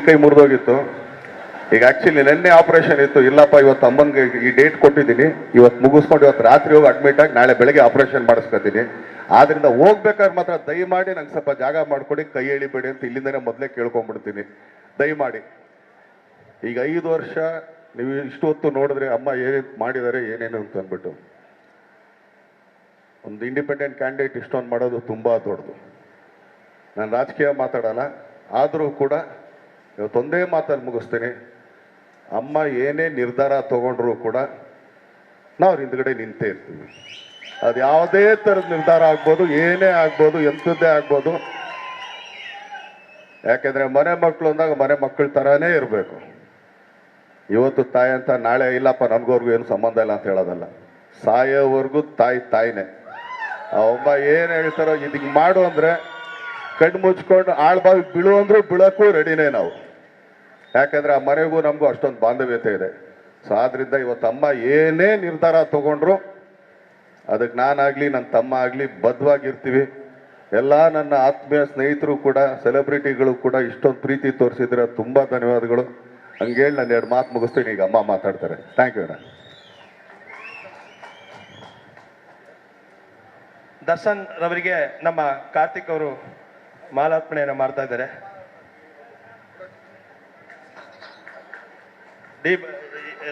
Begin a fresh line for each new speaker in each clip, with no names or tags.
ಕೈ ಮುರಿದೋಗಿತ್ತು. ಈಗ ಆಕ್ಚುಲಿ ನೆನ್ನೆ ಆಪರೇಷನ್ ಇತ್ತು. ಇಲ್ಲಪ್ಪ ಇವತ್ತು ಅಮ್ಮಂಗೆ ಈ ಡೇಟ್ ಕೊಟ್ಟಿದ್ದೀನಿ, ಇವತ್ತು ಮುಗಿಸ್ಕೊಂಡು ಇವತ್ತು ರಾತ್ರಿ ಹೋಗಿ ಅಡ್ಮಿಟ್ ಆಗಿ ನಾಳೆ ಬೆಳಗ್ಗೆ ಆಪರೇಷನ್ ಮಾಡಿಸ್ಕೊತೀನಿ. ಆದ್ರಿಂದ ಹೋಗ್ಬೇಕಾದ್ರೆ ಮಾತ್ರ ದಯಮಾಡಿ ನಂಗೆ ಸ್ವಲ್ಪ ಜಾಗ ಮಾಡ್ಕೊಡಿ, ಕೈ ಎಳಿಬೇಡಿ ಅಂತ ಇಲ್ಲಿಂದನೇ ಮೊದಲೇ ಕೇಳ್ಕೊಂಡ್ಬಿಡ್ತೀನಿ ದಯಮಾಡಿ. ಈಗ 5 ವರ್ಷ ನೀವು ಇಷ್ಟು ಹೊತ್ತು ನೋಡಿದ್ರೆ ಅಮ್ಮ ಏನೇನು ಮಾಡಿದ್ದಾರೆ ಏನೇನು ಅಂತ ಅಂದ್ಬಿಟ್ಟು, ಒಂದು ಇಂಡಿಪೆಂಡೆಂಟ್ ಕ್ಯಾಂಡಿಡೇಟ್ ಇಷ್ಟೊಂದು ಮಾಡೋದು ತುಂಬ ದೊಡ್ಡದು. ನಾನು ರಾಜಕೀಯ ಮಾತಾಡಲ್ಲ, ಆದರೂ ಕೂಡ ಇವತ್ತೊಂದೇ ಮಾತಲ್ಲಿ ಮುಗಿಸ್ತೀನಿ. ಅಮ್ಮ ಏನೇ ನಿರ್ಧಾರ ತಗೊಂಡ್ರು ಕೂಡ ನಾವು ಹಿಂದ್ಗಡೆ ನಿಂತೇ ಇರ್ತೀವಿ. ಅದು ಯಾವುದೇ ಥರದ ನಿರ್ಧಾರ ಆಗ್ಬೋದು, ಏನೇ ಆಗ್ಬೋದು, ಎಂಥದ್ದೇ ಆಗ್ಬೋದು. ಯಾಕೆಂದರೆ ಮನೆ ಮಕ್ಕಳು ಅಂದಾಗ ಮನೆ ಮಕ್ಕಳ ಥರನೇ ಇರಬೇಕು. ಇವತ್ತು ತಾಯಿ ಅಂತ ನಾಳೆ ಇಲ್ಲಪ್ಪ ನನಗೋರ್ಗು ಏನು ಸಂಬಂಧ ಇಲ್ಲ ಅಂತ ಹೇಳೋದಲ್ಲ. ಸಾಯೋವರೆಗೂ ತಾಯಿನೇ. ಅಮ್ಮ ಏನು ಹೇಳ್ತಾರೋ ಇದಕ್ಕೆ ಮಾಡು ಅಂದರೆ ಕಣ್ಣು ಮುಚ್ಕೊಂಡು ಆಳ್ಬಾವಿಗೆ ಬೀಳು ಅಂದ್ರೂ ಬೀಳಕ್ಕೂ ರೆಡಿನೇ ನಾವು. ಯಾಕಂದರೆ ಆ ಮನೆಗೂ ನಮಗೂ ಅಷ್ಟೊಂದು ಬಾಂಧವ್ಯತೆ ಇದೆ. ಸೊ ಆದ್ರಿಂದ ಇವತ್ತು ಅಮ್ಮ ಏನೇ ನಿರ್ಧಾರ ತಗೊಂಡ್ರು ಅದಕ್ಕೆ ನಾನಾಗಲಿ ನನ್ನ ತಮ್ಮ ಆಗಲಿ ಬದ್ಧವಾಗಿರ್ತೀವಿ. ಎಲ್ಲ ನನ್ನ ಆತ್ಮೀಯ ಸ್ನೇಹಿತರು ಕೂಡ, ಸೆಲೆಬ್ರಿಟಿಗಳು ಕೂಡ ಇಷ್ಟೊಂದು ಪ್ರೀತಿ ತೋರಿಸಿದ್ರೆ ತುಂಬ ಧನ್ಯವಾದಗಳು. ಹಂಗೇಳಿ ನಾನು 2 ಮಾತು ಮುಗಿಸ್ತೀನಿ. ಈಗ ಅಮ್ಮ ಮಾತಾಡ್ತಾರೆ. Thank you.
ದರ್ಶನ್ ರವರಿಗೆ ನಮ್ಮ ಕಾರ್ತಿಕ್ ಅವರು ಮಾಲಾರ್ಪಣೆಯನ್ನು ಮಾಡ್ತಾ ಇದ್ದಾರೆ.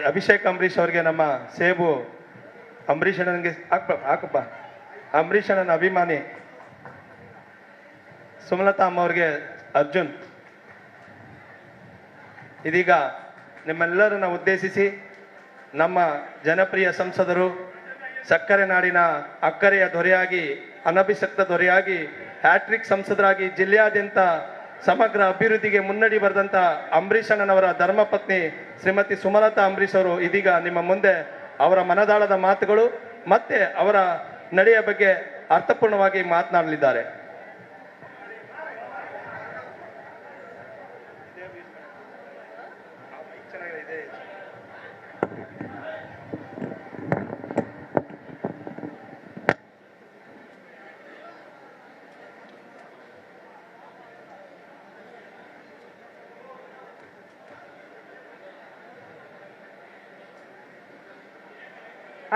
ಅಭಿಷೇಕ್ ಅಂಬರೀಷ್ ಅವರಿಗೆ ನಮ್ಮ ಸೇಬು ಅಂಬರೀಷ್ ಅಣ್ಣನಿಗೆ ಹಾಕಪ್ಪ. ಅಂಬರೀಷ್ ಅಣ್ಣನ ಅಭಿಮಾನಿ ಸುಮಲತಾ ಅಮ್ಮ ಅವ್ರಿಗೆ ಅರ್ಜುನ್. ಇದೀಗ ನಿಮ್ಮೆಲ್ಲರನ್ನ ಉದ್ದೇಶಿಸಿ ನಮ್ಮ ಜನಪ್ರಿಯ ಸಂಸದರು, ಸಕ್ಕರೆ ನಾಡಿನ ಅಕ್ಕರೆಯ ದೊರೆಯಾಗಿ, ಅನಭಿಷಕ್ತ ದೊರೆಯಾಗಿ, ಹ್ಯಾಟ್ರಿಕ್ ಸಂಸದರಾಗಿ ಜಿಲ್ಲೆಯಾದ್ಯಂತ ಸಮಗ್ರ ಅಭಿವೃದ್ಧಿಗೆ ಮುನ್ನಡಿ ಬರೆದಂಥ ಅಂಬರೀಷ್ ಅಣ್ಣನವರ ಧರ್ಮಪತ್ನಿ ಶ್ರೀಮತಿ ಸುಮಲತಾ ಅಂಬರೀಷ್ ಅವರು ಇದೀಗ ನಿಮ್ಮ ಮುಂದೆ ಅವರ ಮನದಾಳದ ಮಾತುಗಳು ಮತ್ತೆ ಅವರ ನಡೆಯ ಬಗ್ಗೆ ಅರ್ಥಪೂರ್ಣವಾಗಿ ಮಾತನಾಡಲಿದ್ದಾರೆ.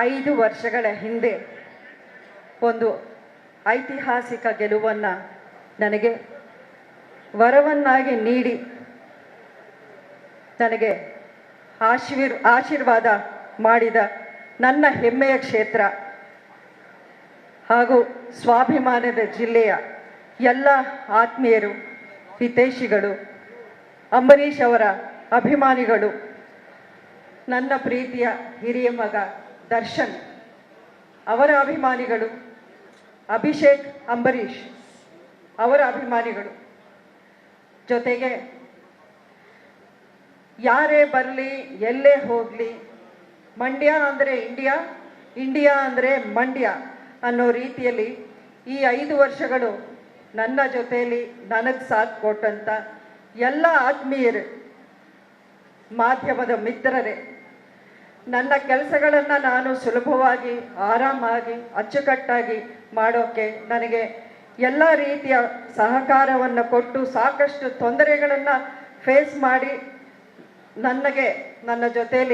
ಐದು ವರ್ಷಗಳ ಹಿಂದೆ ಒಂದು ಐತಿಹಾಸಿಕ ಗೆಲುವನ್ನು ನನಗೆ ವರವನ್ನಾಗಿ ನೀಡಿ ನನಗೆ ಆಶೀರ್ವಾದ ಮಾಡಿದ ನನ್ನ ಹೆಮ್ಮೆಯ ಕ್ಷೇತ್ರ ಹಾಗೂ ಸ್ವಾಭಿಮಾನದ ಜಿಲ್ಲೆಯ ಎಲ್ಲ ಆತ್ಮೀಯರು, ಹಿತೈಷಿಗಳು, ಅಂಬರೀಷ್ ಅವರ ಅಭಿಮಾನಿಗಳು, ನನ್ನ ಪ್ರೀತಿಯ ಹಿರಿಯ ಮಗ ದರ್ಶನ್ ಅವರ ಅಭಿಮಾನಿಗಳು, ಅಭಿಷೇಕ್ ಅಂಬರೀಷ್ ಅವರ ಅಭಿಮಾನಿಗಳು, ಜೊತೆಗೆ ಯಾರೇ ಬರಲಿ ಎಲ್ಲೇ ಹೋಗಲಿ ಮಂಡ್ಯ ಅಂದರೆ ಇಂಡಿಯಾ, ಇಂಡಿಯಾ ಅಂದರೆ ಮಂಡ್ಯ ಅನ್ನೋ ರೀತಿಯಲ್ಲಿ ಈ 5 ವರ್ಷಗಳು ನನ್ನ ಜೊತೆಯಲ್ಲಿ ನನಗೆ ಸಾಥ್ ಕೊಟ್ಟಂಥ ಎಲ್ಲ ಆತ್ಮೀಯರು, ಮಾಧ್ಯಮದ ಮಿತ್ರರೇ, ನನ್ನ ಕೆಲಸಗಳನ್ನು ನಾನು ಸುಲಭವಾಗಿ, ಆರಾಮಾಗಿ, ಅಚ್ಚುಕಟ್ಟಾಗಿ ಮಾಡೋಕ್ಕೆ ನನಗೆ ಎಲ್ಲ ರೀತಿಯ ಸಹಕಾರವನ್ನು ಕೊಟ್ಟು ಸಾಕಷ್ಟು ತೊಂದರೆಗಳನ್ನು ಫೇಸ್ ಮಾಡಿ ನನ್ನ ಜೊತೆಯಲ್ಲಿ